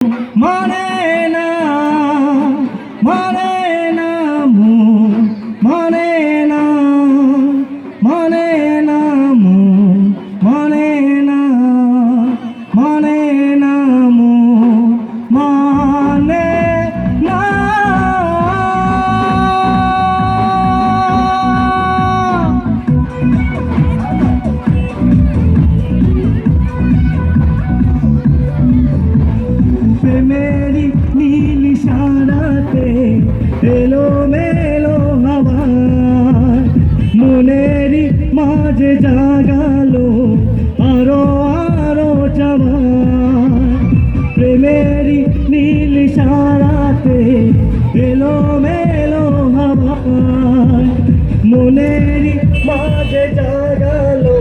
মানে না মানে না মু মানে না মানে না মু মানে না মানে না মু মানে না প্রেমেরি নীল সারাতে এলো মেলো হাওয়া মনেরি মাঝে জাগালো আরো আরো চাওয়া প্রেমেরি নীল সারাতে এলো মেলো হাওয়া মনেরি মাঝে জাগালো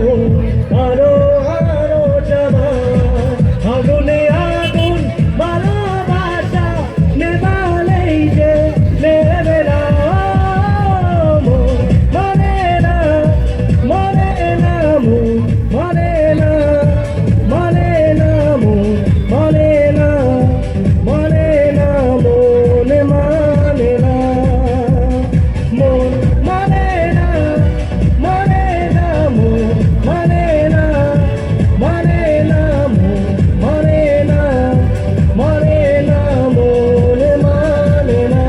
আরো আরো চাওয়া আগুনে আগুন ভালোবাসা নেবালেই যে নেবে না মনে না মনে না মনে না মনে না মনে না মনে না মনে মানে না মন মানে না মনে না মানে না মানে না মনে না মনে না মনে মানে না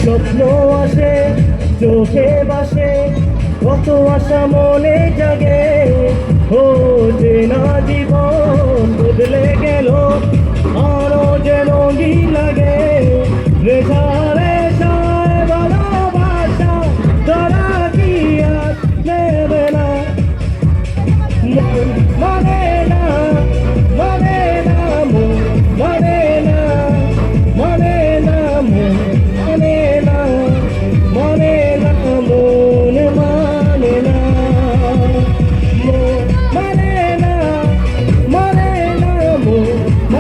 স্বপ্ন আসে চোখে বাসে কত আশা মনে জাগে ও যে না জীবন বদলে গেল আরো যে রঙি লাগে রেখা রেখায় ভালোবাসা তারা কি আর নেবে না মানে না মানে না মানে না মানে না মানে না মনে না মনে মানে না মানে না মানে না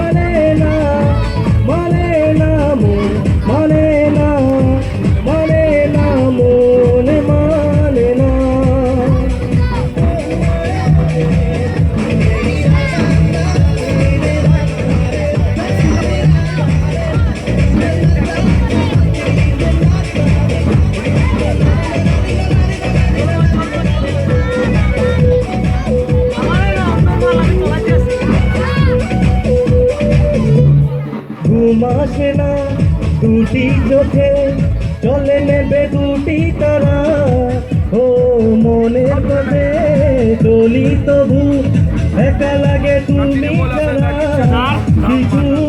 মানে না মানে না মানে না মানে না মনে মানে না ঘুম আসে না দুটি চোখে চলে নেবে দুটি তারা ও মনের মধ্যে চলি তবু একা লাগে তুমি ছাড়া কিছু